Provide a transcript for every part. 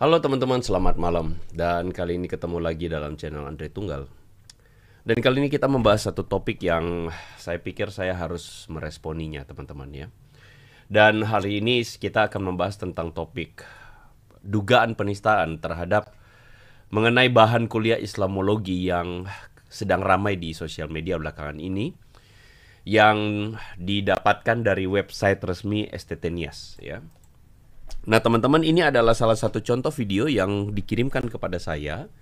Halo teman-teman, selamat malam. Dan kali ini ketemu lagi dalam channel Andre Tunggal. Dan kali ini kita membahas satu topik yang saya pikir saya harus meresponinya, teman-teman ya. Dan hari ini kita akan membahas tentang topik dugaan penistaan terhadap mengenai bahan kuliah Islamologi yang sedang ramai di sosial media belakangan ini, yang didapatkan dari website resmi STT Nias ya. Nah teman-teman, ini adalah salah satu contoh video yang dikirimkan kepada saya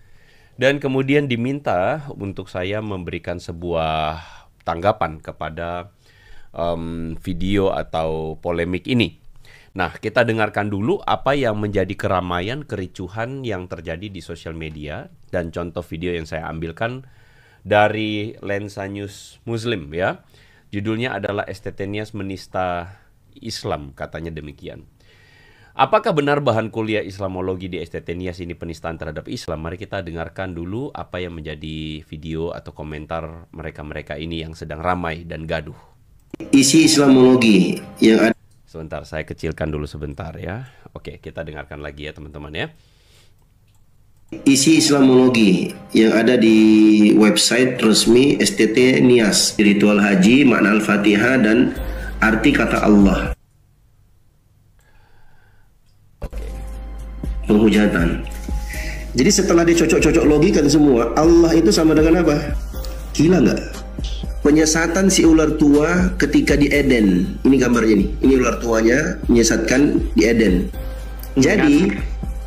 dan kemudian diminta untuk saya memberikan sebuah tanggapan kepada video atau polemik ini. Nah, kita dengarkan dulu apa yang menjadi keramaian, kericuhan yang terjadi di sosial media dan contoh video yang saya ambilkan dari Lensa News Muslim ya. Judulnya adalah STT Nias menista Islam, katanya demikian. Apakah benar bahan kuliah Islamologi di STT Nias ini penistaan terhadap Islam? Mari kita dengarkan dulu apa yang menjadi video atau komentar mereka-mereka ini yang sedang ramai dan gaduh. Isi Islamologi yang ada. Sebentar, saya kecilkan dulu sebentar ya. Oke, kita dengarkan lagi ya teman-teman ya. Isi Islamologi yang ada di website resmi STT Nias, ritual haji, makna Al-Fatihah dan arti kata Allah. Penghujatan. Jadi setelah dicocok-cocok logikan semua, Allah itu sama dengan apa? Gila nggak? Penyesatan si ular tua ketika di Eden. Ini gambarnya nih. Ini ular tuanya menyesatkan di Eden. Jadi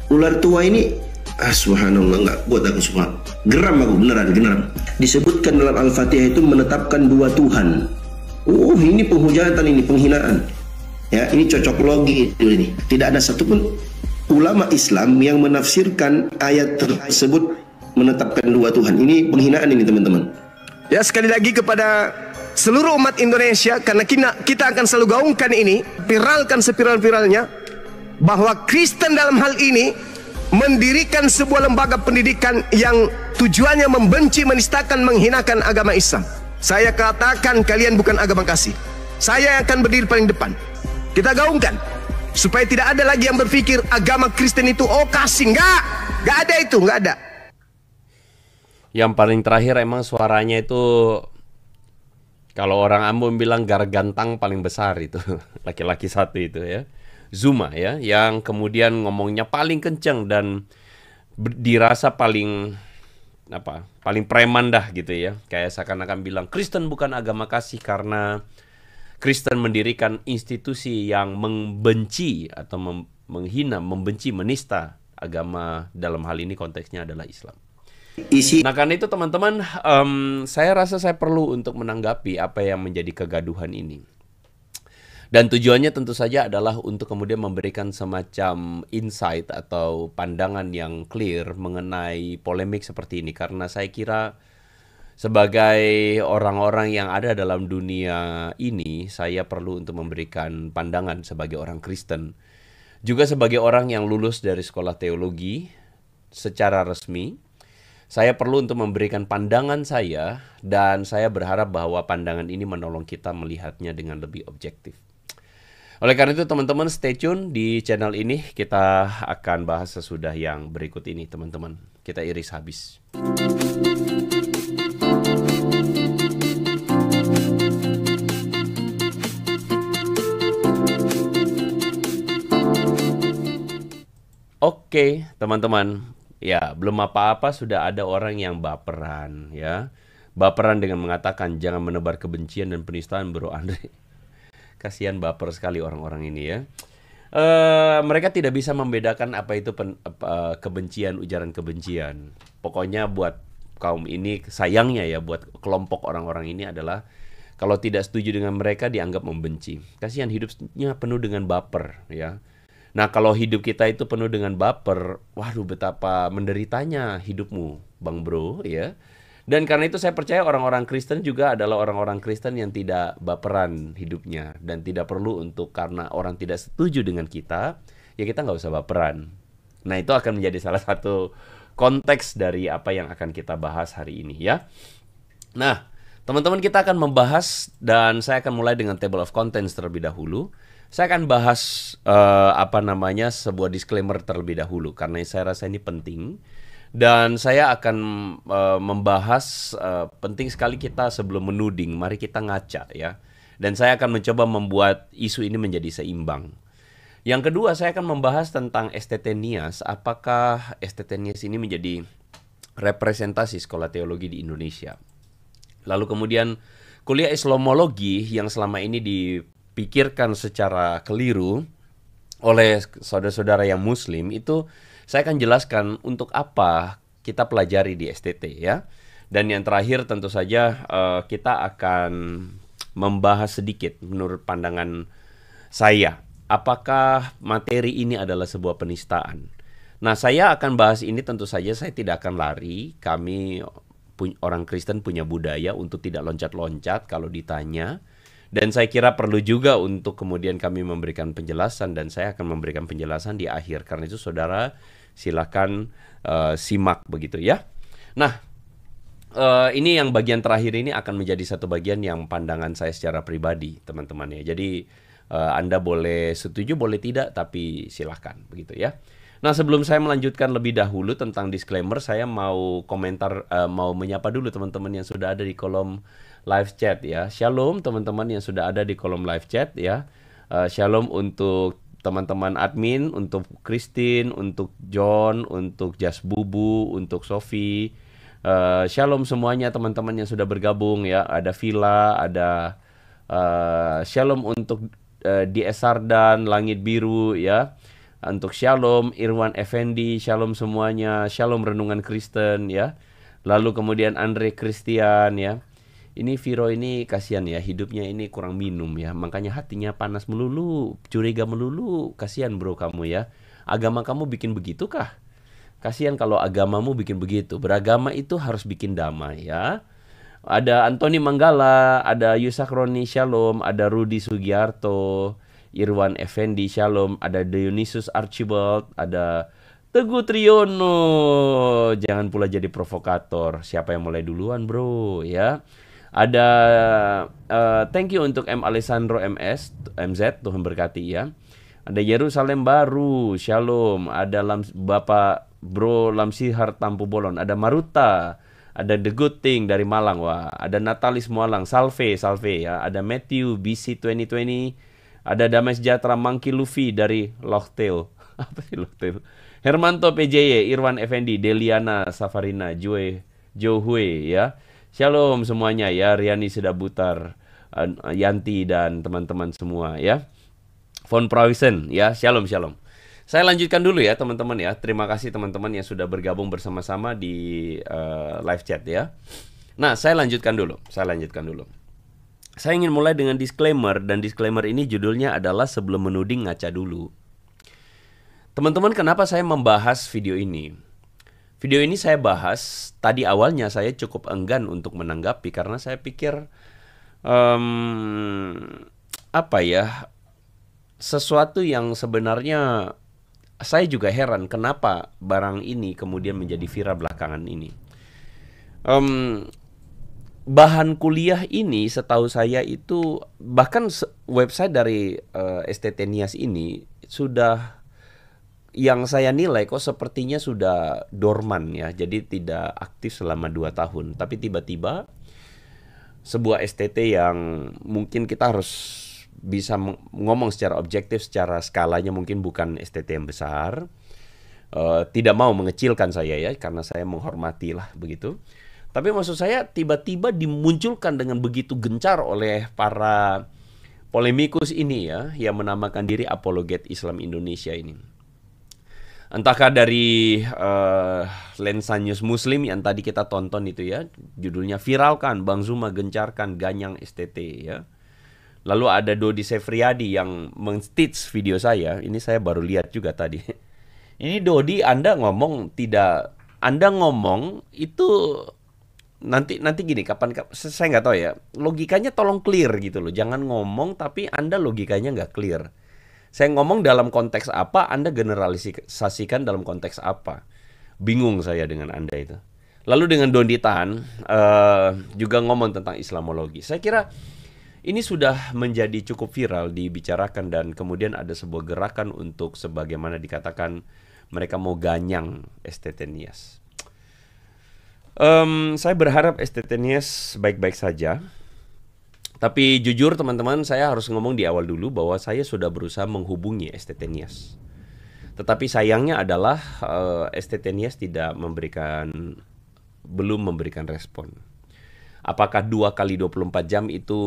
ular tua ini subhanallah, nggak buat aku semua. Geram aku, beneran geram. Disebutkan dalam Al-Fatihah itu menetapkan dua Tuhan. Ini penghujatan, ini penghinaan. Ya, ini cocok logi ini. Tidak ada satupun ulama Islam yang menafsirkan ayat tersebut menetapkan dua Tuhan. Ini penghinaan ini teman-teman. Ya, sekali lagi kepada seluruh umat Indonesia, karena kita akan selalu gaungkan ini, viralkan seviral-viralnya, bahwa Kristen dalam hal ini mendirikan sebuah lembaga pendidikan yang tujuannya membenci, menistakan, menghinakan agama Islam. Saya katakan kalian bukan agama kasih. Saya akan berdiri paling depan. Kita gaungkan supaya tidak ada lagi yang berpikir agama Kristen itu kasih. Nggak ada itu, nggak ada. Yang paling terakhir emang suaranya itu, kalau orang Ambon bilang gargantang paling besar itu, laki-laki satu itu ya, Zuma ya, yang kemudian ngomongnya paling kenceng dan dirasa paling paling preman dah gitu ya, kayak seakan-akan bilang Kristen bukan agama kasih karena Kristen mendirikan institusi yang membenci atau menghina, membenci, menista agama, dalam hal ini konteksnya adalah Islam. Nah karena itu teman-teman, saya rasa saya perlu untuk menanggapi apa yang menjadi kegaduhan ini. Dan tujuannya tentu saja adalah untuk kemudian memberikan semacam insight atau pandangan yang clear mengenai polemik seperti ini. Karena saya kira sebagai orang-orang yang ada dalam dunia ini, saya perlu untuk memberikan pandangan sebagai orang Kristen. Juga sebagai orang yang lulus dari sekolah teologi secara resmi. Saya perlu untuk memberikan pandangan saya, dan saya berharap bahwa pandangan ini menolong kita melihatnya dengan lebih objektif. Oleh karena itu teman-teman, stay tune di channel ini. Kita akan bahas sesudah yang berikut ini teman-teman. Kita iris habis. Oke teman-teman. Ya, belum apa-apa sudah ada orang yang baperan ya. Baperan dengan mengatakan jangan menebar kebencian dan penistaan, Bro Andre. Kasihan, baper sekali orang-orang ini ya. Mereka tidak bisa membedakan apa itu kebencian, ujaran kebencian. Pokoknya buat kaum ini, sayangnya ya, buat kelompok orang-orang ini adalah kalau tidak setuju dengan mereka dianggap membenci. Kasihan, hidupnya penuh dengan baper ya. Nah kalau hidup kita itu penuh dengan baper, waduh betapa menderitanya hidupmu Bang Bro ya. Dan karena itu saya percaya orang-orang Kristen juga adalah orang-orang Kristen yang tidak baperan hidupnya. Dan tidak perlu untuk karena orang tidak setuju dengan kita, ya kita nggak usah baperan. Nah itu akan menjadi salah satu konteks dari apa yang akan kita bahas hari ini ya. Nah teman-teman, kita akan membahas dan saya akan mulai dengan table of contents terlebih dahulu. Saya akan bahas sebuah disclaimer terlebih dahulu karena saya rasa ini penting. Dan saya akan membahas penting sekali kita sebelum menuding, mari kita ngaca ya. Dan saya akan mencoba membuat isu ini menjadi seimbang. Yang kedua, saya akan membahas tentang estetenias. Apakah estetenias ini menjadi representasi sekolah teologi di Indonesia? Lalu kemudian kuliah Islamologi yang selama ini dipikirkan secara keliru oleh saudara-saudara yang Muslim itu saya akan jelaskan untuk apa kita pelajari di STT ya. Dan yang terakhir tentu saja kita akan membahas sedikit menurut pandangan saya. Apakah materi ini adalah sebuah penistaan? Nah, saya akan bahas ini tentu saja saya tidak akan lari. Kami orang Kristen punya budaya untuk tidak loncat-loncat kalau ditanya. Dan saya kira perlu juga untuk kemudian kami memberikan penjelasan dan saya akan memberikan penjelasan di akhir. Karena itu saudara silakan simak begitu ya. Nah, ini yang bagian terakhir ini akan menjadi satu bagian yang pandangan saya secara pribadi teman-teman ya. Jadi Anda boleh setuju boleh tidak tapi silahkan begitu ya. Nah, sebelum saya melanjutkan lebih dahulu tentang disclaimer, saya mau komentar, mau menyapa dulu teman-teman yang sudah ada di kolom live chat ya. Shalom teman-teman yang sudah ada di kolom live chat ya. Shalom untuk teman-teman admin, untuk Christine, untuk John, untuk Jas Bubu, untuk Sophie. Shalom semuanya teman-teman yang sudah bergabung ya. Ada Villa, ada shalom untuk DS Sardan, Langit Biru ya. Untuk Shalom, Irwan Effendi, Shalom semuanya, Shalom Renungan Kristen ya. Lalu kemudian Andre Christian ya. Ini Viro ini kasihan ya, hidupnya ini kurang minum ya. Makanya hatinya panas melulu, curiga melulu. Kasihan bro kamu ya. Agama kamu bikin begitu kah? Kasihan kalau agamamu bikin begitu. Beragama itu harus bikin damai ya. Ada Antoni Manggala, ada Yusak Roni Shalom, ada Rudi Sugiarto, Irwan Effendi Shalom, ada Dionysius Archibald, ada Teguh Triyono. Jangan pula jadi provokator. Siapa yang mulai duluan bro ya. Ada thank you untuk M Alessandro MZ, Tuhan berkati ya. Ada Yerusalem Baru Shalom, ada Bapak Bro Lamsihar Tampu Bolon, ada Maruta, ada The Good Thing dari Malang, wah, ada Natalis Mualang, Salve ya, ada Matthew BC 2020. Ada Damai Sejahtera Monkey Luffy dari Lochtail. Apa sih Lochtail? Hermanto PJY, Irwan Effendi, Deliana Safarina, Jo Hui ya. Shalom semuanya ya, Riani Sedabutar, Yanti dan teman-teman semua ya. Von Prawisen ya, shalom. Saya lanjutkan dulu ya teman-teman ya. Terima kasih teman-teman yang sudah bergabung bersama-sama di live chat ya. Nah, saya lanjutkan dulu. Saya ingin mulai dengan disclaimer, dan disclaimer ini judulnya adalah sebelum menuding ngaca dulu. Teman-teman, kenapa saya membahas video ini? Video ini saya bahas, tadi awalnya saya cukup enggan untuk menanggapi karena saya pikir sesuatu yang sebenarnya saya juga heran kenapa barang ini kemudian menjadi viral belakangan ini. Bahan kuliah ini setahu saya itu bahkan website dari Estetenias ini sudah, yang saya nilai kok sepertinya sudah dorman ya, jadi tidak aktif selama 2 tahun. Tapi tiba-tiba sebuah STT yang mungkin kita harus bisa ngomong secara objektif, secara skalanya mungkin bukan STT yang besar, tidak mau mengecilkan saya ya, karena saya menghormati lah begitu. Tapi maksud saya tiba-tiba dimunculkan dengan begitu gencar oleh para polemikus ini ya, yang menamakan diri apologet Islam Indonesia ini. Entahkah dari lensa news Muslim yang tadi kita tonton itu ya, judulnya viralkan, Bang Zuma gencarkan ganyang STT ya. Lalu ada Dodi Sefriadi yang men-stitch video saya, ini saya baru lihat juga tadi. Ini Dodi, Anda ngomong itu nanti gini, kapan saya nggak tahu ya, logikanya tolong clear gitu loh, jangan ngomong tapi Anda logikanya nggak clear. Saya ngomong dalam konteks apa, Anda generalisasikan dalam konteks apa, bingung saya dengan Anda itu. Lalu dengan Dodi Tan juga ngomong tentang Islamologi. Saya kira Ini sudah menjadi cukup viral dibicarakan dan kemudian ada sebuah gerakan untuk sebagaimana dikatakan mereka mau ganyang STT Nias. Saya berharap STT Nias baik-baik saja. Tapi jujur teman-teman, saya harus ngomong di awal dulu bahwa saya sudah berusaha menghubungi STT Nias. Tetapi sayangnya adalah STT Nias belum memberikan respon. Apakah 2 kali 24 jam itu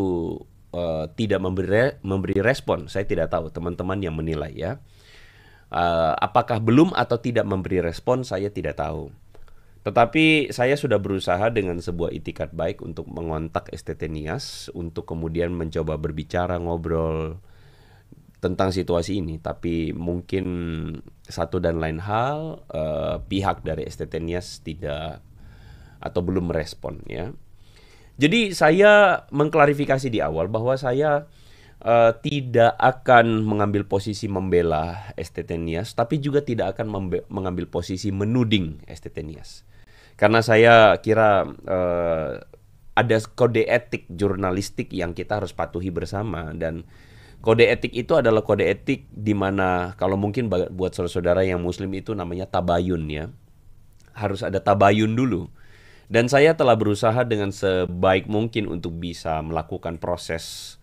tidak memberi respon? Saya tidak tahu, teman-teman yang menilai ya. Apakah belum atau tidak memberi respon, saya tidak tahu. Tetapi saya sudah berusaha dengan sebuah itikat baik untuk mengontak STT Nias untuk kemudian mencoba berbicara, ngobrol tentang situasi ini. Tapi mungkin satu dan lain hal pihak dari STT Nias tidak atau belum merespon ya. Jadi saya mengklarifikasi di awal bahwa saya tidak akan mengambil posisi membela STT Nias, tapi juga tidak akan mengambil posisi menuding STT Nias. Karena saya kira ada kode etik jurnalistik yang kita harus patuhi bersama, dan kode etik itu adalah kode etik di mana kalau mungkin buat saudara-saudara yang muslim itu namanya tabayun ya. Harus ada tabayun dulu. Dan saya telah berusaha dengan sebaik mungkin untuk bisa melakukan proses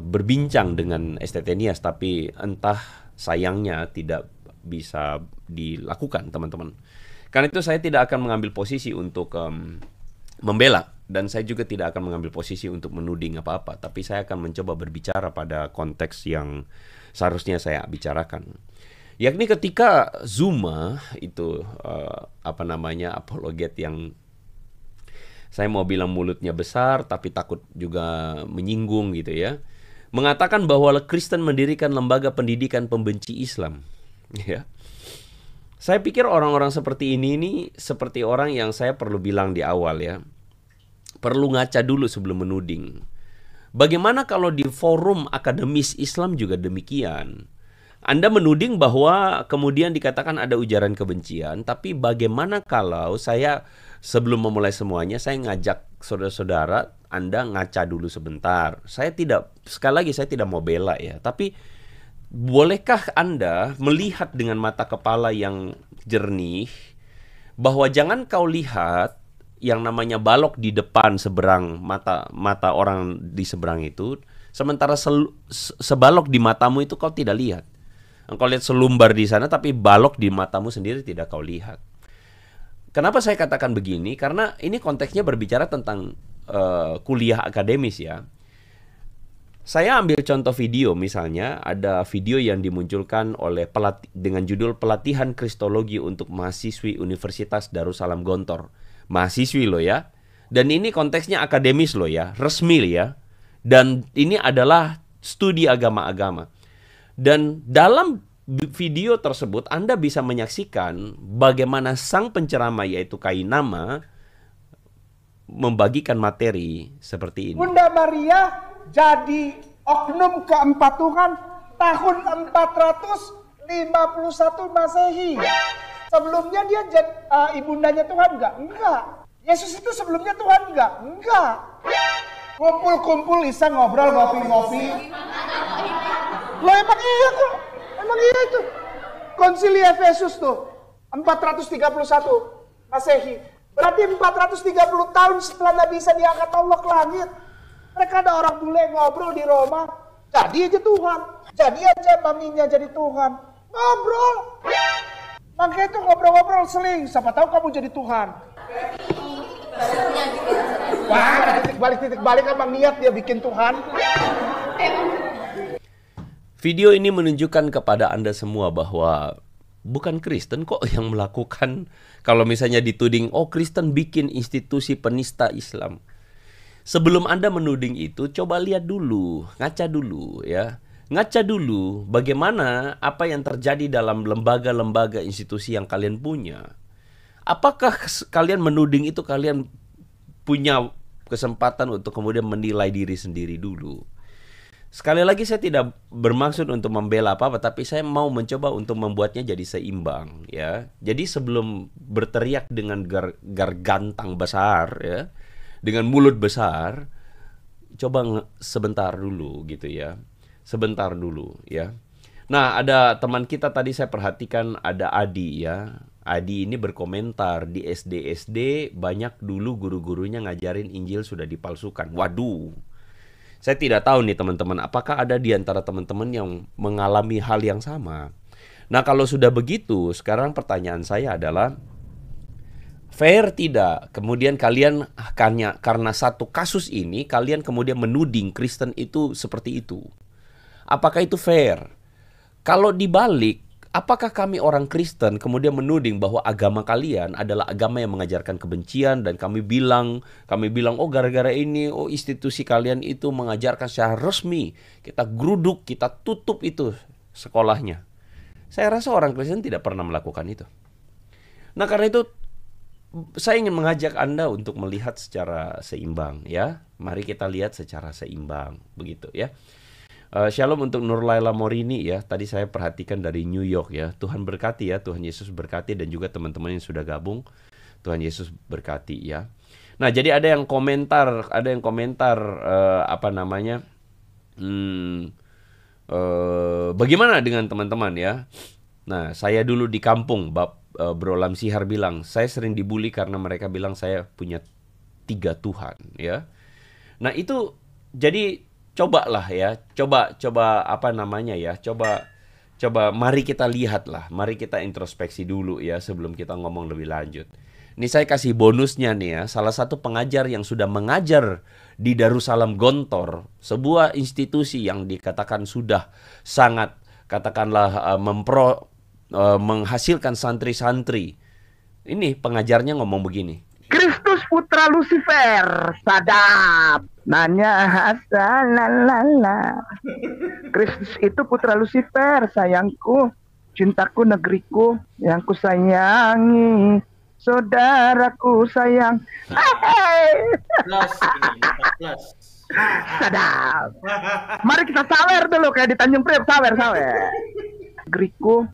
berbincang dengan STT Nias, tapi entah sayangnya tidak bisa dilakukan teman-teman. Karena itu saya tidak akan mengambil posisi untuk membela, dan saya juga tidak akan mengambil posisi untuk menuding apa-apa, tapi saya akan mencoba berbicara pada konteks yang seharusnya saya bicarakan. Yakni ketika Zuma itu apologet yang saya mau bilang mulutnya besar tapi takut juga menyinggung gitu ya, mengatakan bahwa Kristen mendirikan lembaga pendidikan pembenci Islam ya. Saya pikir orang-orang seperti ini seperti orang yang saya perlu bilang di awal ya, perlu ngaca dulu sebelum menuding. Bagaimana kalau di forum akademis Islam juga demikian? Anda menuding bahwa kemudian dikatakan ada ujaran kebencian, tapi bagaimana kalau saya sebelum memulai semuanya, saya ngajak saudara-saudara Anda ngaca dulu sebentar. Sekali lagi saya tidak mau bela ya, tapi bolehkah Anda melihat dengan mata kepala yang jernih bahwa jangan kau lihat yang namanya balok di depan seberang mata orang di seberang itu, sementara sebalok di matamu itu kau tidak lihat. Engkau lihat selumbar di sana, tapi balok di matamu sendiri tidak kau lihat. Kenapa saya katakan begini? Karena ini konteksnya berbicara tentang kuliah akademis ya. Saya ambil contoh video, misalnya ada video yang dimunculkan oleh dengan judul Pelatihan Kristologi untuk Mahasiswi Universitas Darussalam Gontor. Mahasiswi loh ya. Dan ini konteksnya akademis loh ya, resmi ya. Dan ini adalah studi agama-agama. Dan dalam video tersebut Anda bisa menyaksikan bagaimana sang penceramah yaitu Kainama membagikan materi seperti ini. Bunda Maria jadi oknum keempat Tuhan tahun 451 Masehi. Sebelumnya dia ibundanya Tuhan enggak. Yesus itu sebelumnya Tuhan enggak. Kumpul-kumpul Isa ngobrol ngopi-ngopi. Loh emang iya kok. Emang iya itu. Konsili Efesus tuh 431 Masehi. Berarti 430 tahun setelah Nabi Isa diangkat Allah ke langit. Mereka ada orang bule ngobrol di Roma. Jadi aja Tuhan. Jadi aja maminya jadi Tuhan. Ngobrol. Makanya itu ngobrol-ngobrol seling. Siapa tahu kamu jadi Tuhan. Wah, titik balik emang niat dia bikin Tuhan. Video ini menunjukkan kepada Anda semua bahwa bukan Kristen kok yang melakukan, kalau misalnya dituding, oh Kristen bikin institusi penista Islam. Sebelum Anda menuding itu, coba lihat dulu, ngaca dulu ya. Ngaca dulu bagaimana apa yang terjadi dalam lembaga-lembaga institusi yang kalian punya. Apakah kalian menuding itu kalian punya kesempatan untuk kemudian menilai diri sendiri dulu. Sekali lagi saya tidak bermaksud untuk membela apa-apa, tapi saya mau mencoba untuk membuatnya jadi seimbang ya. Jadi sebelum berteriak dengan gargantang besar ya, dengan mulut besar, sebentar dulu gitu ya. Sebentar dulu ya. Nah, ada teman kita tadi saya perhatikan, ada Adi ya. Adi ini berkomentar, di SD banyak dulu guru-gurunya ngajarin Injil sudah dipalsukan. Waduh. Saya tidak tahu nih teman-teman, apakah ada di antara teman-teman yang mengalami hal yang sama. Nah, kalau sudah begitu, sekarang pertanyaan saya adalah, fair tidak? Kemudian kalian karena satu kasus ini, kalian kemudian menuding Kristen itu seperti itu. Apakah itu fair? Kalau dibalik, apakah kami orang Kristen kemudian menuding bahwa agama kalian adalah agama yang mengajarkan kebencian, dan kami bilang, oh gara-gara ini, oh institusi kalian itu mengajarkan secara resmi, kita geruduk, kita tutup itu sekolahnya. Saya rasa orang Kristen tidak pernah melakukan itu. Nah, karena itu saya ingin mengajak Anda untuk melihat secara seimbang ya. Mari kita lihat secara seimbang begitu ya. Shalom untuk Nur Laila Morini ya. Tadi saya perhatikan dari New York ya. Tuhan berkati ya, Tuhan Yesus berkati, dan juga teman-teman yang sudah gabung. Tuhan Yesus berkati ya. Nah, jadi ada yang komentar, apa namanya? Bagaimana dengan teman-teman ya? Nah, saya dulu di kampung, Bro Lam Sihar bilang, saya sering dibully karena mereka bilang saya punya 3 Tuhan ya. Nah, itu jadi cobalah ya, coba apa namanya ya, coba mari kita lihatlah, mari kita introspeksi dulu ya sebelum kita ngomong lebih lanjut. Ini saya kasih bonusnya nih ya, salah satu pengajar yang sudah mengajar di Darussalam Gontor, sebuah institusi yang dikatakan sudah sangat, katakanlah menghasilkan santri-santri. Ini pengajarnya ngomong begini. Kristus putra Lucifer, sadap. Nanya hasalalala. Kristus itu putra Lucifer, sayangku, cintaku, negeriku, yang ku sayangi, saudaraku sayang. Sadap. Mari kita sawer dulu kayak di Tanjung Priok, sawer. Negeriku.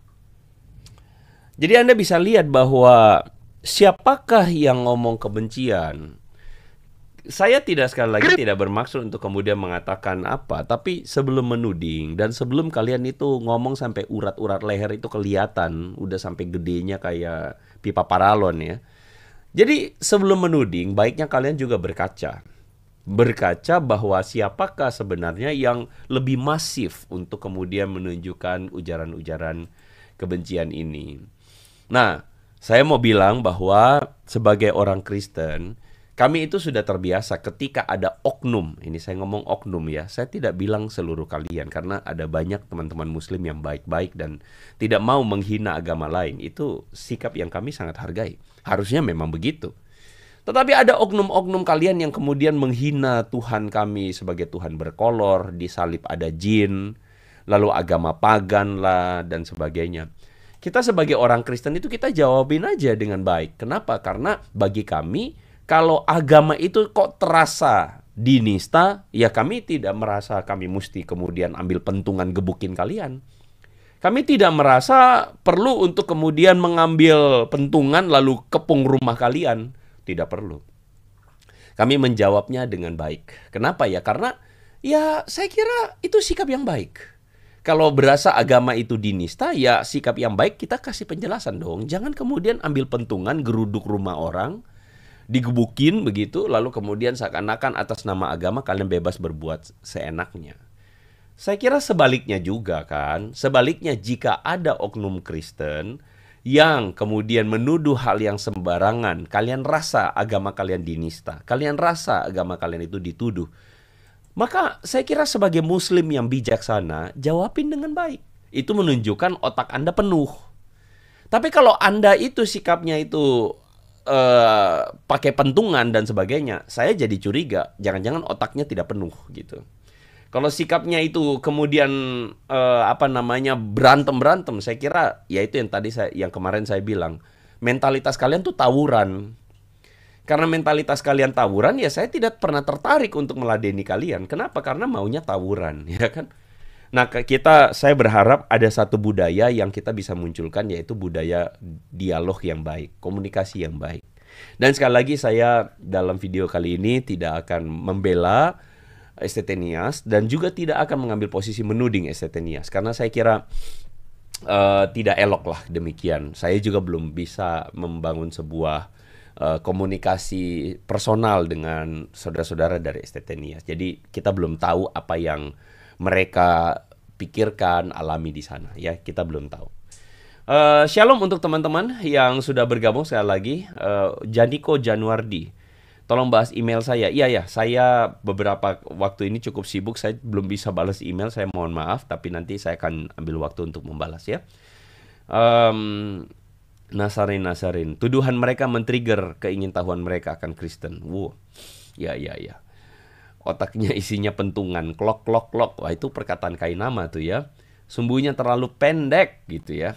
Jadi Anda bisa lihat bahwa siapakah yang ngomong kebencian. Saya sekali lagi tidak bermaksud untuk kemudian mengatakan apa, tapi sebelum menuding dan sebelum kalian itu ngomong sampai urat-urat leher itu kelihatan, udah sampai gedenya kayak pipa paralon ya. Jadi sebelum menuding, baiknya kalian juga berkaca bahwa siapakah sebenarnya yang lebih masif untuk kemudian menunjukkan ujaran-ujaran kebencian ini. Nah, saya mau bilang bahwa sebagai orang Kristen, kami itu sudah terbiasa ketika ada oknum. Ini saya ngomong oknum ya. Saya tidak bilang seluruh kalian, karena ada banyak teman-teman muslim yang baik-baik dan tidak mau menghina agama lain. Itu sikap yang kami sangat hargai. Harusnya memang begitu. Tetapi ada oknum-oknum kalian yang kemudian menghina Tuhan kami sebagai Tuhan berkolor, di salib ada jin, lalu agama pagan lah dan sebagainya. Kita sebagai orang Kristen itu kita jawabin aja dengan baik. Kenapa? Karena bagi kami, kalau agama itu kok terasa dinista, ya kami tidak merasa kami mesti kemudian ambil pentungan gebukin kalian. Kami tidak merasa perlu untuk kemudian mengambil pentungan lalu kepung rumah kalian. Tidak perlu. Kami menjawabnya dengan baik. Kenapa ya? Karena ya saya kira itu sikap yang baik. Kalau berasa agama itu dinista, ya sikap yang baik kita kasih penjelasan dong. Jangan kemudian ambil pentungan, geruduk rumah orang, digebukin begitu, lalu kemudian seakan-akan atas nama agama kalian bebas berbuat seenaknya. Saya kira sebaliknya juga kan. Sebaliknya jika ada oknum Kristen yang kemudian menuduh hal yang sembarangan, kalian rasa agama kalian dinista, kalian rasa agama kalian itu dituduh, maka saya kira sebagai muslim yang bijaksana, jawabin dengan baik. Itu menunjukkan otak Anda penuh. Tapi kalau Anda itu sikapnya itu pakai pentungan dan sebagainya, saya jadi curiga, jangan-jangan otaknya tidak penuh gitu. Kalau sikapnya itu kemudian berantem, saya kira ya itu yang kemarin saya bilang, mentalitas kalian tuh tawuran. Karena mentalitas kalian tawuran, ya saya tidak pernah tertarik untuk meladeni kalian. Kenapa? Karena maunya tawuran, ya kan? Nah, saya berharap ada satu budaya yang kita bisa munculkan, yaitu budaya dialog yang baik, komunikasi yang baik. Dan sekali lagi saya dalam video kali ini tidak akan membela STT Nias dan juga tidak akan mengambil posisi menuding STT Nias karena saya kira tidak elok lah demikian. Saya juga belum bisa membangun sebuah komunikasi personal dengan saudara-saudara dari STT Nias. Jadi kita belum tahu apa yang mereka pikirkan, alami di sana. Ya, kita belum tahu. Shalom untuk teman-teman yang sudah bergabung sekali lagi. Janiko Januardi. Tolong bahas email saya. Iya, saya beberapa waktu ini cukup sibuk. Saya belum bisa balas email. Saya mohon maaf. Tapi nanti saya akan ambil waktu untuk membalas ya. Nasarin. Tuduhan mereka men-trigger keingintahuan mereka akan Kristen. Wow. Ya. Otaknya isinya pentungan. Klok. Wah, itu perkataan Kainama tuh ya. Sumbunya terlalu pendek gitu ya.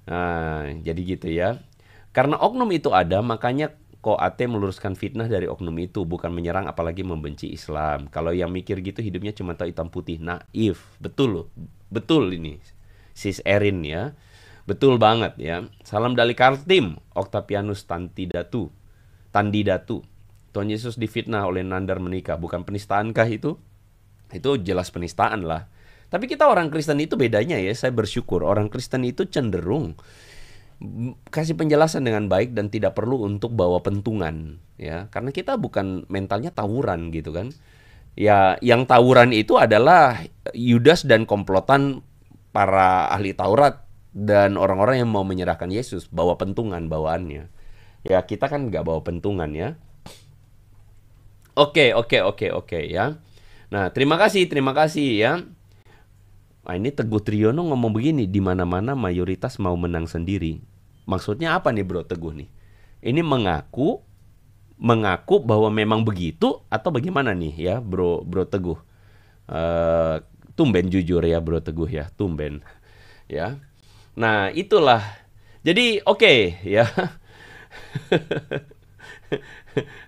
Nah, jadi gitu ya. Karena oknum itu ada, makanya Koate meluruskan fitnah dari oknum itu, bukan menyerang apalagi membenci Islam. Kalau yang mikir gitu hidupnya cuma tahu hitam putih, naif. Betul loh. Betul ini. Sis Erin ya. Betul banget ya. Salam dari Kaltim, Octavianus Tandidatu. Tuhan Yesus difitnah oleh Nandar menikah, bukan penistaankah itu? Itu jelas penistaan lah. Tapi kita orang Kristen itu bedanya ya, saya bersyukur. Orang Kristen itu cenderung kasih penjelasan dengan baik dan tidak perlu untuk bawa pentungan ya, karena kita bukan mentalnya tawuran gitu kan ya. Yang tawuran itu adalah Yudas dan komplotan para ahli Taurat dan orang-orang yang mau menyerahkan Yesus, bawa pentungan bawaannya ya. Kita kan nggak bawa pentungan ya. Oke ya. Nah, terima kasih ya. Nah, ini Teguh Triyono ngomong begini, di mana-mana mayoritas mau menang sendiri. Maksudnya apa nih Bro Teguh nih? Ini mengaku bahwa memang begitu atau bagaimana nih ya Bro Teguh? Tumben jujur ya Bro Teguh ya, tumben ya. Nah, itulah. Jadi oke ya.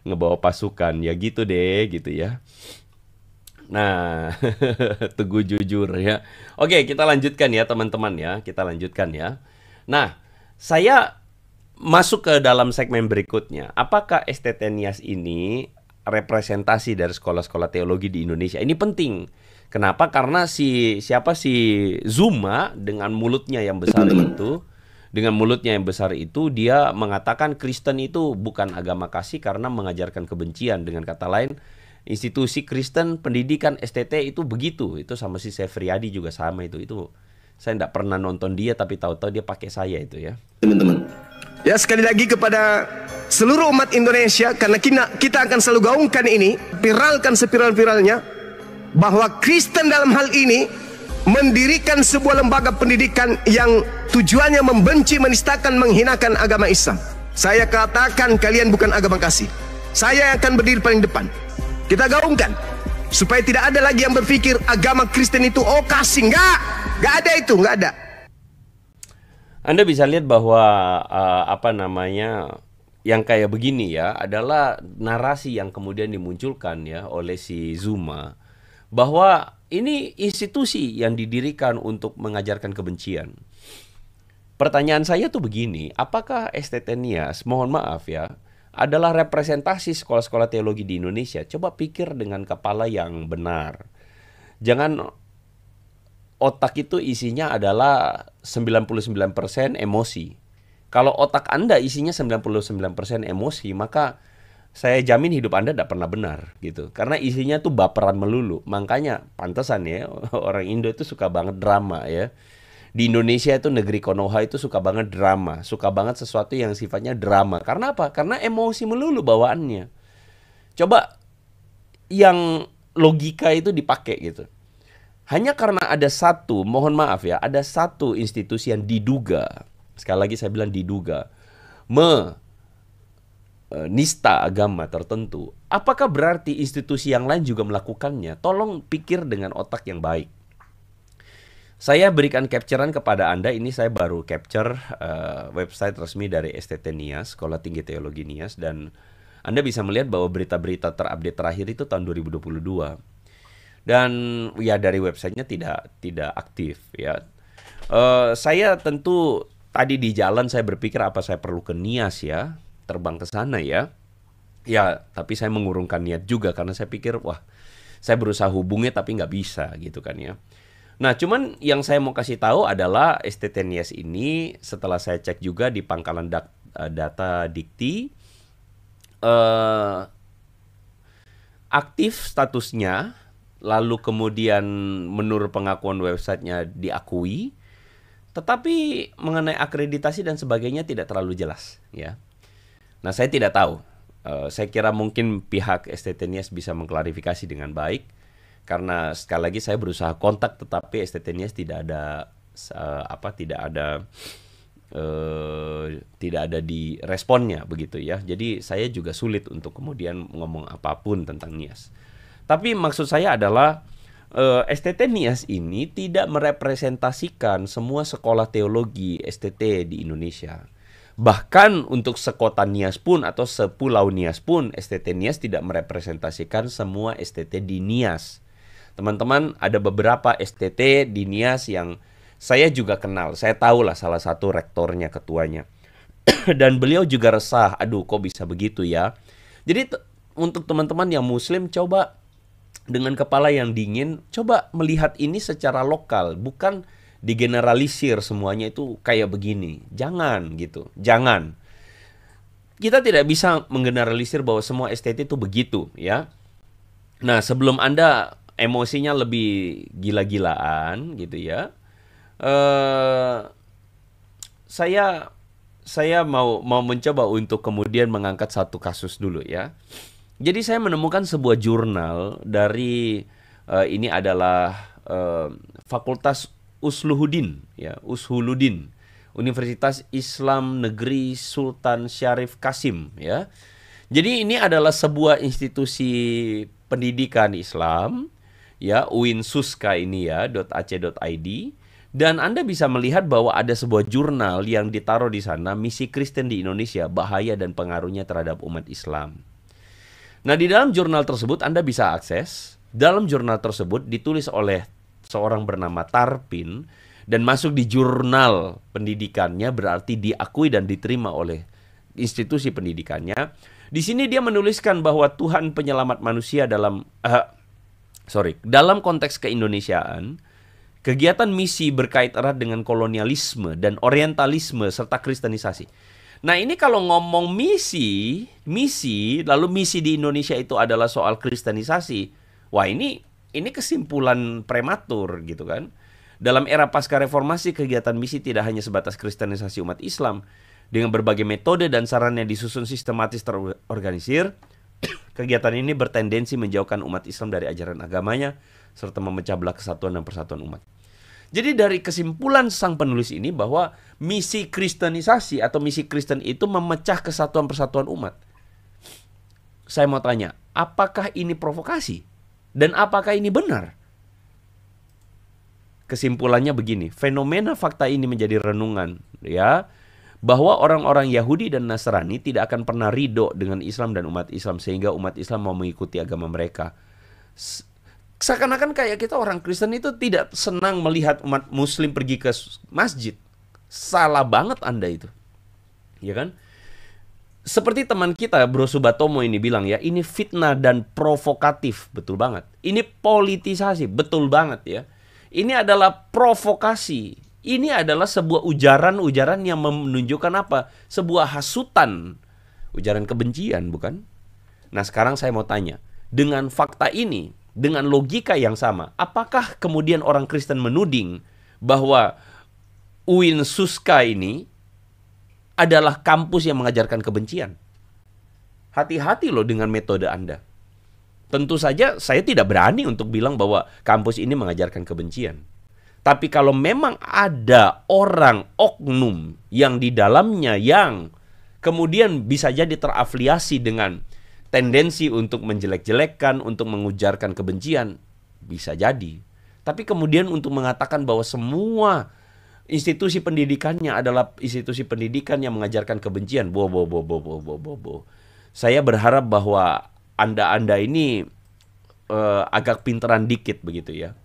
Ngebawa pasukan ya gitu deh gitu ya. Nah, Teguh jujur ya. Oke, kita lanjutkan ya teman-teman ya. Kita lanjutkan ya. Nah, saya masuk ke dalam segmen berikutnya. Apakah STT Nias ini representasi dari sekolah-sekolah teologi di Indonesia? Ini penting. Kenapa? Karena si Zuma dengan mulutnya yang besar itu, dia mengatakan Kristen itu bukan agama kasih karena mengajarkan kebencian. Dengan kata lain, institusi Kristen pendidikan STT itu begitu. Itu sama si Sefriadi juga sama itu. Saya tidak pernah nonton dia tapi tahu-tahu dia pakai saya itu ya. Teman-teman. Ya, sekali lagi kepada seluruh umat Indonesia, karena kita akan selalu gaungkan ini, viralkan seviral-viralnya, bahwa Kristen dalam hal ini mendirikan sebuah lembaga pendidikan yang tujuannya membenci, menistakan, menghinakan agama Islam. Saya katakan kalian bukan agama kasih. Saya akan berdiri paling depan. Kita gaungkan supaya tidak ada lagi yang berpikir agama Kristen itu kasih. Nggak ada itu, nggak ada. Anda bisa lihat bahwa yang kayak begini ya adalah narasi yang kemudian dimunculkan ya oleh si Zuma, bahwa ini institusi yang didirikan untuk mengajarkan kebencian. Pertanyaan saya tuh begini, apakah STT Nias, mohon maaf ya, adalah representasi sekolah-sekolah teologi di Indonesia? Coba pikir dengan kepala yang benar. Jangan otak itu isinya adalah 99% emosi. Kalau otak Anda isinya 99% emosi, maka saya jamin hidup Anda tidak pernah benar gitu. Karena isinya tuh baperan melulu. Makanya pantesan ya orang Indo itu suka banget drama ya. Di Indonesia itu negeri Konoha itu suka banget drama, suka banget sesuatu yang sifatnya drama. Karena apa? Karena emosi melulu bawaannya. Coba yang logika itu dipakai gitu. Hanya karena ada satu, mohon maaf ya, ada satu institusi yang diduga, sekali lagi saya bilang diduga, menista agama tertentu. Apakah berarti institusi yang lain juga melakukannya? Tolong pikir dengan otak yang baik. Saya berikan capturean kepada Anda, ini saya baru capture website resmi dari STT Nias, Sekolah Tinggi Teologi Nias, dan Anda bisa melihat bahwa berita-berita terupdate terakhir itu tahun 2022. Dan ya dari websitenya tidak aktif ya. Saya tentu tadi di jalan saya berpikir apa saya perlu ke Nias ya, terbang ke sana ya. Ya, tapi saya mengurungkan niat juga karena saya pikir wah, Saya berusaha hubungi tapi nggak bisa gitu kan ya. Nah, cuman yang saya mau kasih tahu adalah STT Nias ini setelah saya cek juga di pangkalan data Dikti, aktif statusnya, lalu kemudian menurut pengakuan websitenya diakui, tetapi mengenai akreditasi dan sebagainya tidak terlalu jelas ya. Nah, saya tidak tahu. Saya kira mungkin pihak STT Nias bisa mengklarifikasi dengan baik, karena sekali lagi saya berusaha kontak tetapi STT Nias tidak ada tidak ada di responnya begitu ya. Jadi saya juga sulit untuk kemudian ngomong apapun tentang Nias. Tapi maksud saya adalah STT Nias ini tidak merepresentasikan semua sekolah teologi STT di Indonesia. Bahkan untuk sekota Nias pun atau sepulau Nias pun, STT Nias tidak merepresentasikan semua STT di Nias. Teman-teman, ada beberapa STT di Nias yang saya juga kenal. Saya tahu lah salah satu rektornya, ketuanya. Dan beliau juga resah, aduh kok bisa begitu ya. Jadi untuk teman-teman yang Muslim, coba dengan kepala yang dingin, coba melihat ini secara lokal, bukan digeneralisir semuanya itu kayak begini. Jangan gitu, jangan. Kita tidak bisa menggeneralisir bahwa semua STT itu begitu ya. Nah, sebelum Anda emosinya lebih gila-gilaan gitu ya, saya mau mencoba untuk kemudian mengangkat satu kasus dulu ya. Jadi saya menemukan sebuah jurnal dari ini adalah Fakultas Ushuluddin ya, Ushuluddin, Universitas Islam Negeri Sultan Syarif Kasim ya. Jadi ini adalah sebuah institusi pendidikan Islam ya, UIN-SUSKA ini ya, .ac.id, dan Anda bisa melihat bahwa ada sebuah jurnal yang ditaruh di sana, Misi Kristen di Indonesia, bahaya dan pengaruhnya terhadap umat Islam. Nah, di dalam jurnal tersebut Anda bisa akses. Dalam jurnal tersebut ditulis oleh seorang bernama Tarpin dan masuk di jurnal pendidikannya, berarti diakui dan diterima oleh institusi pendidikannya. Di sini dia menuliskan bahwa Tuhan penyelamat manusia dalam konteks keindonesiaan, kegiatan misi berkait erat dengan kolonialisme dan orientalisme serta kristenisasi. Nah, ini kalau ngomong misi, lalu misi di Indonesia itu adalah soal kristenisasi. Wah, ini kesimpulan prematur gitu kan. Dalam era pasca reformasi, kegiatan misi tidak hanya sebatas kristenisasi umat Islam. Dengan berbagai metode dan saran yang disusun sistematis terorganisir, kegiatan ini bertendensi menjauhkan umat Islam dari ajaran agamanya, serta memecah belah kesatuan dan persatuan umat. Jadi dari kesimpulan sang penulis ini bahwa misi kristenisasi atau misi Kristen itu memecah kesatuan persatuan umat. Saya mau tanya, apakah ini provokasi? Dan apakah ini benar? Kesimpulannya begini, fenomena fakta ini menjadi renungan ya, bahwa orang-orang Yahudi dan Nasrani tidak akan pernah ridho dengan Islam dan umat Islam, sehingga umat Islam mau mengikuti agama mereka. Seakan-akan kayak kita orang Kristen itu tidak senang melihat umat Muslim pergi ke masjid. Salah banget Anda itu, ya kan? Seperti teman kita Bro Subatomo ini bilang ya, ini fitnah dan provokatif, betul banget. Ini politisasi, betul banget ya. Ini adalah provokasi. Ini adalah sebuah ujaran-ujaran yang menunjukkan apa? Sebuah hasutan, ujaran kebencian, bukan? Nah, sekarang saya mau tanya, dengan fakta ini, dengan logika yang sama, apakah kemudian orang Kristen menuding bahwa UIN-SUSKA ini adalah kampus yang mengajarkan kebencian? Hati-hati loh dengan metode Anda. Tentu saja saya tidak berani untuk bilang bahwa kampus ini mengajarkan kebencian. Tapi kalau memang ada orang oknum yang di dalamnya yang kemudian bisa jadi terafiliasi dengan tendensi untuk menjelek-jelekkan, untuk mengujarkan kebencian, bisa jadi. Tapi kemudian untuk mengatakan bahwa semua institusi pendidikannya adalah institusi pendidikan yang mengajarkan kebencian, saya berharap bahwa Anda ini agak pinteran dikit begitu ya.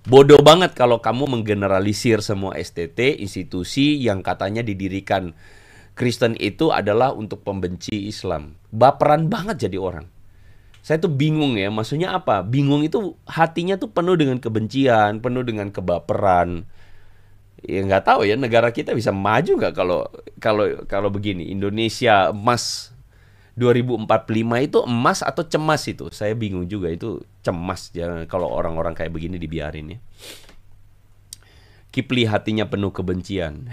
Bodoh banget kalau kamu menggeneralisir semua STT, institusi yang katanya didirikan Kristen itu adalah untuk pembenci Islam. Baperan banget jadi orang. Saya tuh bingung ya, maksudnya apa? Bingung itu hatinya tuh penuh dengan kebencian, penuh dengan kebaperan. Ya nggak tahu ya, negara kita bisa maju nggak kalau begini? Indonesia emas 2045 itu emas atau cemas itu? Saya bingung juga, itu cemas ya kalau orang-orang kayak begini dibiarin ya. Kipli hatinya penuh kebencian.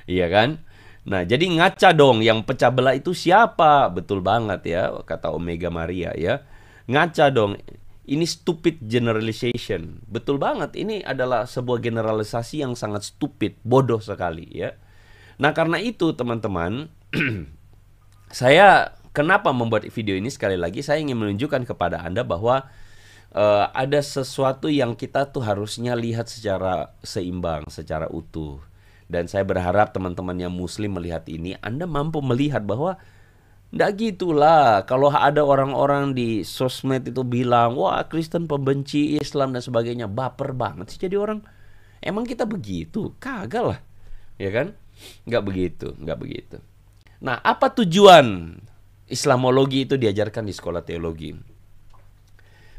Iya kan? Nah, jadi ngaca dong, yang pecah belah itu siapa? Betul banget ya, kata Omega Maria ya. Ngaca dong, ini stupid generalization. Betul banget, ini adalah sebuah generalisasi yang sangat stupid, bodoh sekali ya. Nah, karena itu teman-teman, saya kenapa membuat video ini sekali lagi, saya ingin menunjukkan kepada Anda bahwa ada sesuatu yang kita tuh harusnya lihat secara seimbang, secara utuh. Dan saya berharap teman-teman yang muslim melihat ini, Anda mampu melihat bahwa nggak gitulah. Kalau ada orang-orang di sosmed itu bilang, wah Kristen pembenci Islam dan sebagainya, baper banget sih jadi orang. Emang kita begitu? Kagak lah, ya kan? Nggak begitu, nggak begitu. Nah, apa tujuan Islamologi itu diajarkan di sekolah teologi?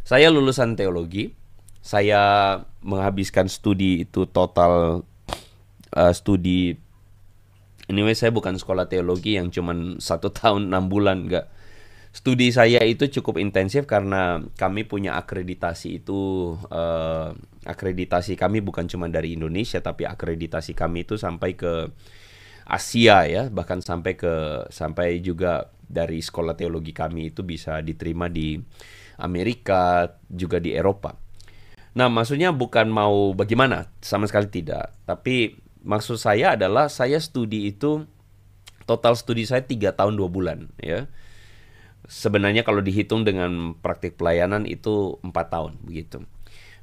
Saya lulusan teologi, saya menghabiskan studi itu total studi. Anyway, saya bukan sekolah teologi yang cuman 1 tahun 6 bulan, enggak. Studi saya itu cukup intensif karena kami punya akreditasi itu, akreditasi kami bukan cuma dari Indonesia, tapi akreditasi kami itu sampai ke Asia ya, bahkan sampai juga dari sekolah teologi kami itu bisa diterima di Amerika, juga di Eropa. Nah, maksudnya bukan mau bagaimana, sama sekali tidak. Tapi maksud saya adalah saya studi itu, total studi saya 3 tahun 2 bulan ya. Sebenarnya kalau dihitung dengan praktik pelayanan itu 4 tahun begitu.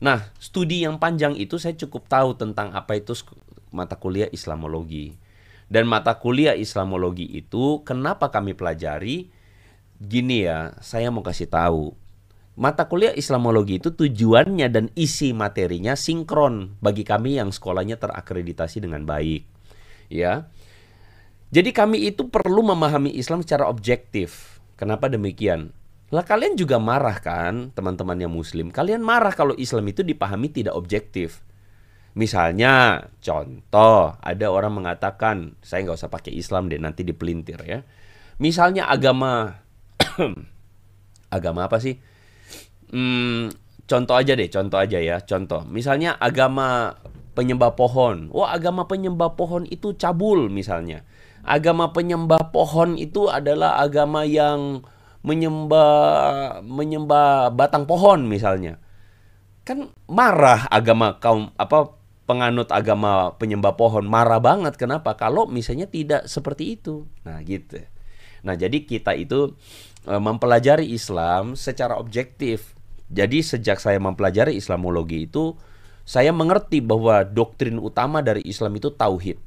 Nah, studi yang panjang itu saya cukup tahu tentang apa itu mata kuliah Islamologi. Dan mata kuliah Islamologi itu kenapa kami pelajari? Gini ya, saya mau kasih tahu. Mata kuliah Islamologi itu tujuannya dan isi materinya sinkron bagi kami yang sekolahnya terakreditasi dengan baik. Ya. Jadi kami itu perlu memahami Islam secara objektif. Kenapa demikian? Lah kalian juga marah kan, teman-teman yang muslim. Kalian marah kalau Islam itu dipahami tidak objektif. Misalnya, contoh, ada orang mengatakan, saya nggak usah pakai Islam deh, nanti dipelintir ya. Misalnya agama, agama apa sih? Contoh aja ya. Contoh, misalnya agama penyembah pohon. Wah, agama penyembah pohon itu cabul misalnya. Agama penyembah pohon itu adalah agama yang menyembah batang pohon misalnya. Kan marah agama penganut agama penyembah pohon, marah banget. Kenapa? Kalau misalnya tidak seperti itu. Nah, gitu. Nah, jadi kita itu mempelajari Islam secara objektif. Jadi sejak saya mempelajari Islamologi itu, saya mengerti bahwa doktrin utama dari Islam itu tauhid.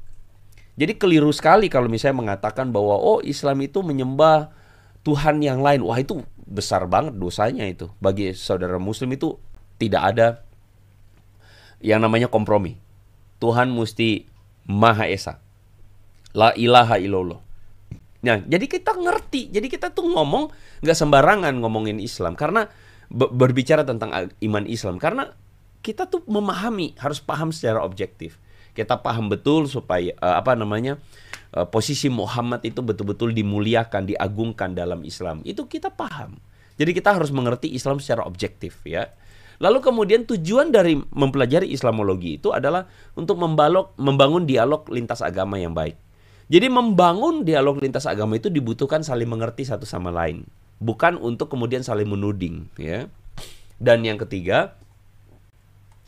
Jadi keliru sekali kalau misalnya mengatakan bahwa oh Islam itu menyembah Tuhan yang lain. Wah, itu besar banget dosanya itu. Bagi saudara muslim itu tidak ada yang namanya kompromi. Tuhan mesti Maha Esa. La ilaha illallah. Nah, jadi kita ngerti. Jadi kita tuh ngomong nggak sembarangan ngomongin Islam. Karena berbicara tentang iman Islam, karena kita tuh memahami, harus paham secara objektif. Kita paham betul supaya posisi Muhammad itu betul-betul dimuliakan, diagungkan dalam Islam. Itu kita paham. Jadi kita harus mengerti Islam secara objektif ya. Lalu kemudian tujuan dari mempelajari Islamologi itu adalah untuk membangun dialog lintas agama yang baik. Jadi membangun dialog lintas agama itu dibutuhkan saling mengerti satu sama lain. Bukan untuk kemudian saling menuding ya. Dan yang ketiga,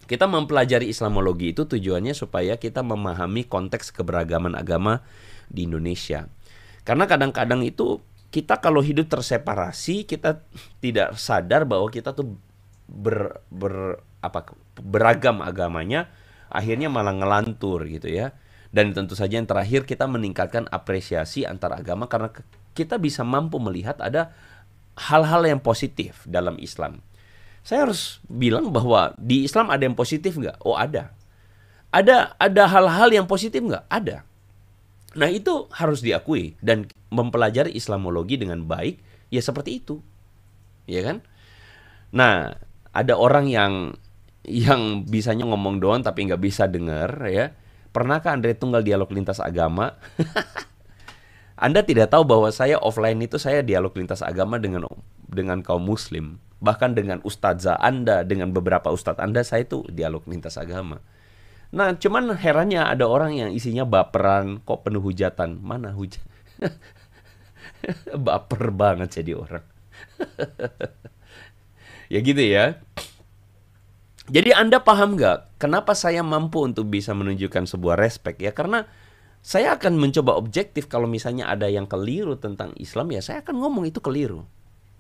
kita mempelajari Islamologi itu tujuannya supaya kita memahami konteks keberagaman agama di Indonesia. Karena kadang-kadang itu kita kalau hidup terseparasi, kita tidak sadar bahwa kita tuh beragam agamanya, akhirnya malah ngelantur gitu ya. Dan tentu saja yang terakhir, kita meningkatkan apresiasi antar agama karena kita bisa mampu melihat ada hal-hal yang positif dalam Islam. Saya harus bilang bahwa di Islam ada yang positif nggak? Oh, ada. Ada hal-hal yang positif nggak? Ada. Nah, itu harus diakui. Dan mempelajari Islamologi dengan baik Ya seperti itu. Ya kan? Nah, ada orang yang bisanya ngomong doang tapi nggak bisa dengar, ya. Pernahkah Anda tunggal dialog lintas agama? Anda tidak tahu bahwa saya offline itu saya dialog lintas agama dengan kaum muslim. Bahkan dengan ustazah Anda, dengan beberapa ustadz Anda, saya itu dialog lintas agama. Nah, cuman herannya ada orang yang isinya baperan, kok penuh hujatan. Mana hujat? Baper banget jadi orang. Ya gitu ya. Jadi Anda paham nggak kenapa saya mampu untuk bisa menunjukkan sebuah respect? Ya karena saya akan mencoba objektif. Kalau misalnya ada yang keliru tentang Islam, ya saya akan ngomong itu keliru,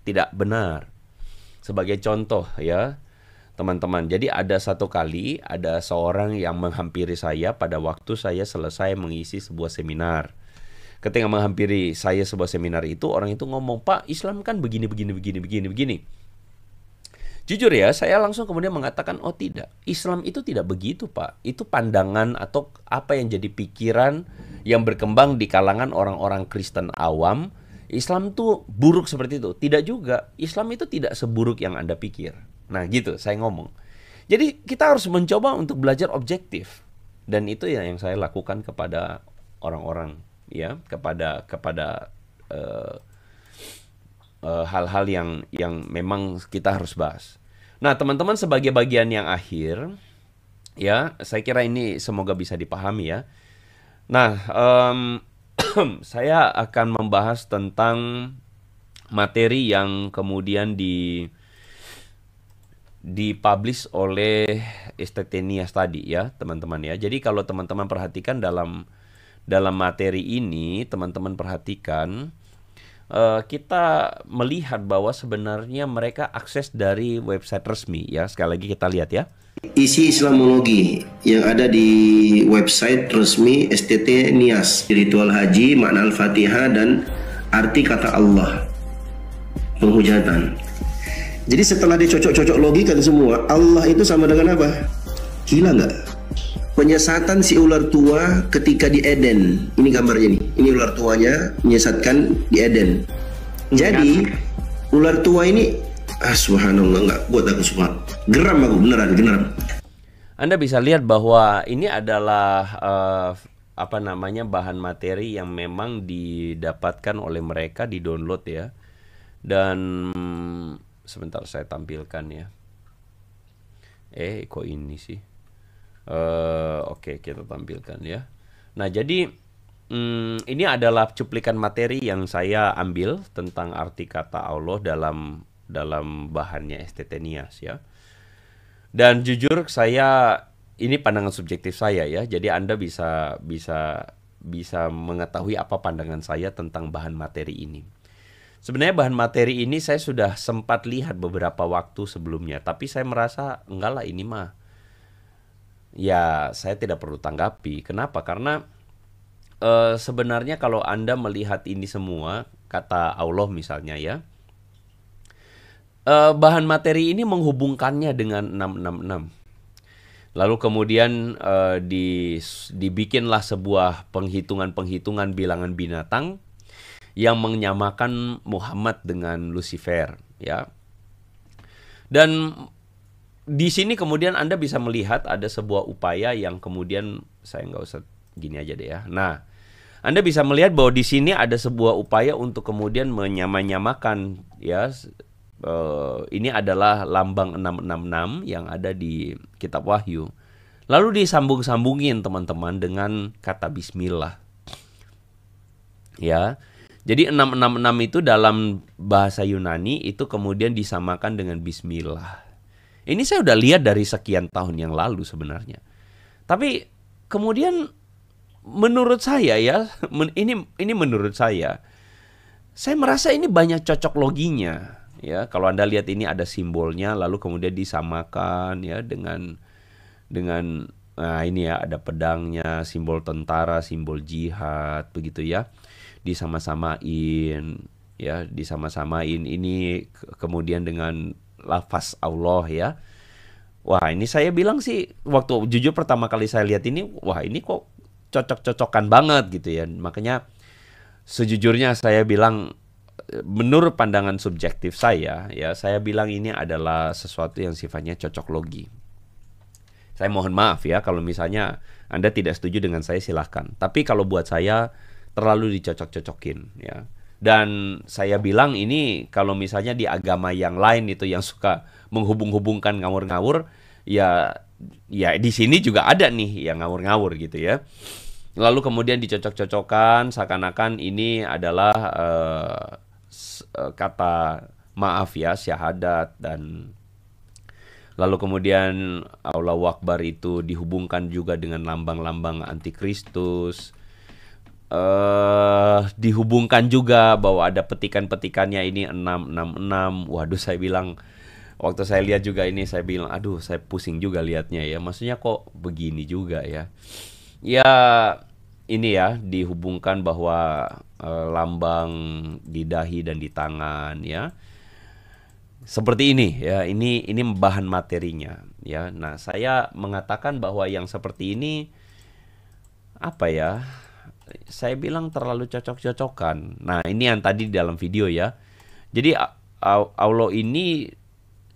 tidak benar. Sebagai contoh ya teman-teman. Jadi ada satu kali ada seorang yang menghampiri saya pada waktu saya selesai mengisi sebuah seminar. Ketika menghampiri saya sebuah seminar itu, orang itu ngomong, "Pak, Islam kan begini. Jujur ya, saya langsung kemudian mengatakan, oh tidak, Islam itu tidak begitu Pak. Itu pandangan atau apa yang jadi pikiran yang berkembang di kalangan orang-orang Kristen awam. Islam tuh buruk seperti itu. Tidak juga, Islam itu tidak seburuk yang Anda pikir. Nah gitu, saya ngomong. Jadi kita harus mencoba untuk belajar objektif. Dan itu yang saya lakukan kepada orang-orang, ya, kepada hal-hal yang memang kita harus bahas. Nah, teman-teman, sebagai bagian yang akhir, ya, saya kira ini semoga bisa dipahami ya. Nah, saya akan membahas tentang materi yang kemudian dipublish oleh Estetenias tadi ya, teman-teman ya. Jadi kalau teman-teman perhatikan dalam materi ini, teman-teman perhatikan kita melihat bahwa sebenarnya mereka akses dari website resmi ya. Sekali lagi kita lihat ya. Isi Islamologi yang ada di website resmi Estetenias, ritual haji, makna Al-Fatihah dan arti kata Allah, penghujatan. Jadi setelah dicocok-cocok logikan semua, Allah itu sama dengan apa? Gila nggak? Penyesatan si ular tua ketika di Eden. Ini gambarnya nih. Ini ular tuanya menyesatkan di Eden. Jadi ular tua ini, subhanallah, nggak buat aku subhan. Geram aku, beneran geram. Anda bisa lihat bahwa ini adalah bahan materi yang memang didapatkan oleh mereka, di-download ya. Dan sebentar saya tampilkan ya. Kok ini sih? Oke, kita tampilkan ya. Nah, jadi ini adalah cuplikan materi yang saya ambil tentang arti kata Allah dalam bahannya Estetenias ya. Dan jujur ini pandangan subjektif saya ya. Jadi Anda bisa mengetahui apa pandangan saya tentang bahan materi ini. Sebenarnya bahan materi ini saya sudah sempat lihat beberapa waktu sebelumnya, tapi saya merasa enggak lah, ini mah ya saya tidak perlu tanggapi. Kenapa? Karena sebenarnya kalau Anda melihat ini semua, kata Allah misalnya ya, bahan materi ini menghubungkannya dengan 666. Lalu kemudian dibikinlah sebuah penghitungan bilangan binatang yang menyamakan Muhammad dengan Lucifer ya. Dan di sini kemudian Anda bisa melihat ada sebuah upaya yang kemudian, saya nggak usah gini aja deh ya. Nah, Anda bisa melihat bahwa di sini ada sebuah upaya untuk kemudian menyamakan ya. Ini adalah lambang 666 yang ada di kitab Wahyu. Lalu disambung-sambungin teman-teman dengan kata Bismillah. Ya. Jadi 666 itu dalam bahasa Yunani itu kemudian disamakan dengan Bismillah. Ini saya udah lihat dari sekian tahun yang lalu sebenarnya. Tapi kemudian menurut saya ya, ini menurut saya merasa ini banyak cocok loginya ya. Kalau Anda lihat ini ada simbolnya, lalu kemudian disamakan ya dengan nah ini ya, ada pedangnya, simbol tentara, simbol jihad begitu ya. Disama-samain ini kemudian dengan lafaz Allah ya. Wah, ini saya bilang sih waktu jujur pertama kali saya lihat ini, wah ini kok cocok-cocokan banget gitu ya. Makanya sejujurnya saya bilang menurut pandangan subjektif saya, ya saya bilang ini adalah sesuatu yang sifatnya cocok logi. Saya mohon maaf ya kalau misalnya Anda tidak setuju dengan saya, silahkan. Tapi kalau buat saya terlalu dicocok-cocokin ya. Dan saya bilang ini kalau misalnya di agama yang lain itu yang suka menghubung-hubungkan ngawur-ngawur, ya di sini juga ada nih yang ngawur-ngawur gitu ya. Lalu kemudian dicocok-cocokkan seakan-akan ini adalah kata maaf ya, syahadat, dan lalu kemudian Allahu Akbar itu dihubungkan juga dengan lambang-lambang antikristus. Dihubungkan juga bahwa ada petikan-petikannya ini 666. Waduh, saya bilang waktu saya lihat juga ini, saya bilang aduh, saya pusing juga lihatnya ya. Maksudnya kok begini juga ya. Ya ini ya dihubungkan bahwa lambang di dahi dan di tangan ya. Seperti ini ya. Ini bahan materinya ya. Nah, saya mengatakan bahwa yang seperti ini apa ya? Saya bilang terlalu cocok-cocokan. Nah, ini yang tadi di dalam video ya. Jadi Allah ini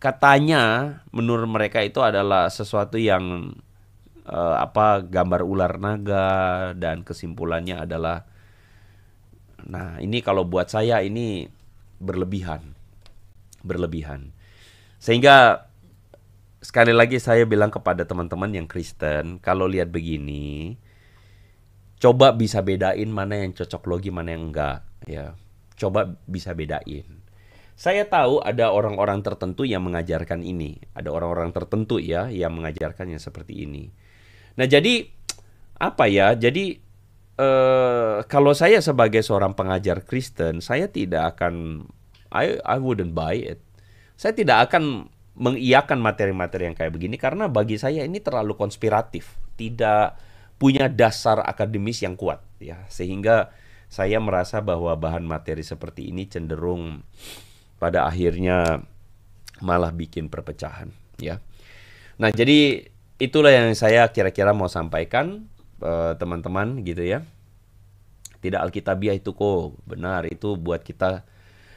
katanya menurut mereka itu adalah sesuatu yang gambar ular naga, dan kesimpulannya adalah, nah ini kalau buat saya ini berlebihan. Sehingga sekali lagi saya bilang kepada teman-teman yang Kristen, kalau lihat begini, coba bisa bedain mana yang cocok logi, mana yang enggak ya. Coba bisa bedain. Saya tahu ada orang-orang tertentu yang mengajarkan ini. Ada orang-orang tertentu ya yang mengajarkan yang seperti ini. Nah, jadi apa ya? Jadi kalau saya sebagai seorang pengajar Kristen, saya tidak akan I wouldn't buy it. Saya tidak akan mengiyakan materi-materi yang kayak begini karena bagi saya ini terlalu konspiratif. Tidak punya dasar akademis yang kuat ya, sehingga saya merasa bahwa bahan materi seperti ini cenderung pada akhirnya malah bikin perpecahan ya. Nah, jadi itulah yang saya kira-kira mau sampaikan teman-teman gitu ya. Tidak alkitabiah itu kok benar, itu buat kita.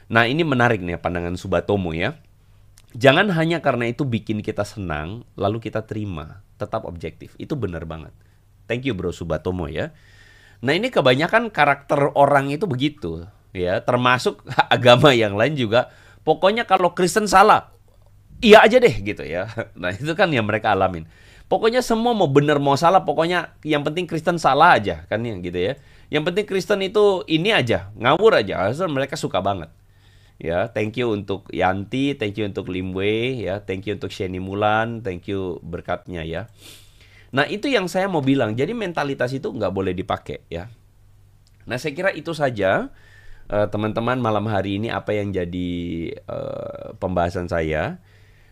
Nah, ini menarik nih pandangan Subatomo ya. Jangan hanya karena itu bikin kita senang lalu kita terima, tetap objektif. Itu benar banget. Thank you Bro Subatomo ya. Nah, ini kebanyakan karakter orang itu begitu ya, termasuk agama yang lain juga. Pokoknya kalau Kristen salah, iya aja deh gitu ya. Nah, itu kan yang mereka alamin. Pokoknya semua mau benar mau salah, pokoknya yang penting Kristen salah aja kan yang gitu ya. Yang penting Kristen itu ini aja, ngawur aja. Asal mereka suka banget. Ya, thank you untuk Yanti, thank you untuk Limwe ya, thank you untuk Sheni Mulan, thank you berkatnya ya. Nah, itu yang saya mau bilang. Jadi mentalitas itu nggak boleh dipakai ya. Nah, saya kira itu saja teman-teman malam hari ini apa yang jadi pembahasan saya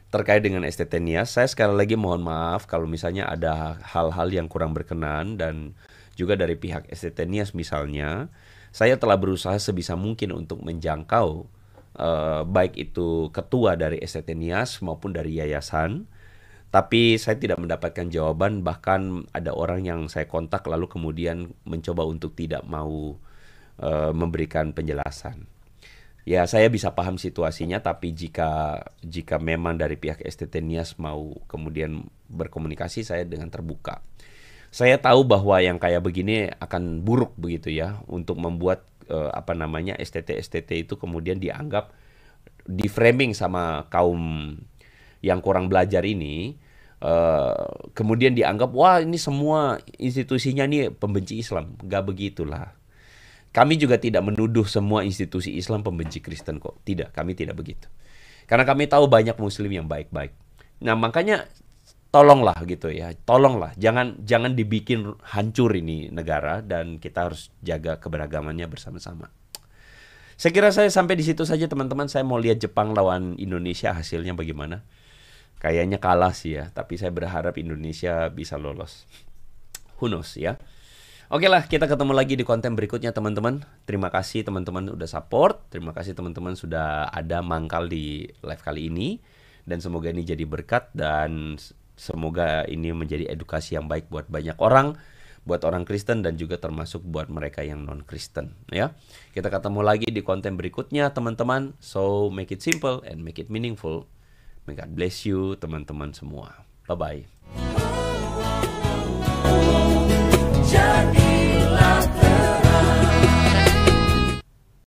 terkait dengan STT-Nias. Saya sekali lagi mohon maaf kalau misalnya ada hal-hal yang kurang berkenan, dan juga dari pihak STT-Nias misalnya, saya telah berusaha sebisa mungkin untuk menjangkau baik itu ketua dari STT-Nias maupun dari yayasan. Tapi saya tidak mendapatkan jawaban, bahkan ada orang yang saya kontak lalu kemudian mencoba untuk tidak mau memberikan penjelasan. Ya, saya bisa paham situasinya, tapi jika memang dari pihak STT-Nias mau kemudian berkomunikasi, saya dengan terbuka. Saya tahu bahwa yang kayak begini akan buruk begitu ya, untuk membuat STT itu kemudian dianggap di framing sama kaum yang kurang belajar ini, kemudian dianggap wah ini semua institusinya nih pembenci Islam. Gak begitulah. Kami juga tidak menuduh semua institusi Islam pembenci Kristen kok. Tidak, kami tidak begitu. Karena kami tahu banyak Muslim yang baik-baik. Nah, makanya tolonglah gitu ya, tolonglah jangan dibikin hancur ini negara, dan kita harus jaga keberagamannya bersama-sama. Saya kira saya sampai di situ saja teman-teman. Saya mau lihat Jepang lawan Indonesia hasilnya bagaimana. Kayaknya kalah sih ya, tapi saya berharap Indonesia bisa lolos. Who knows ya. Oke lah, kita ketemu lagi di konten berikutnya teman-teman. Terima kasih teman-teman udah support. Terima kasih teman-teman sudah ada mangkal di live kali ini. Dan semoga ini jadi berkat, dan semoga ini menjadi edukasi yang baik buat banyak orang. buat orang Kristen dan juga termasuk buat mereka yang non-Kristen ya. Kita ketemu lagi di konten berikutnya teman-teman. So make it simple and make it meaningful. May God bless you teman-teman semua. Bye-bye.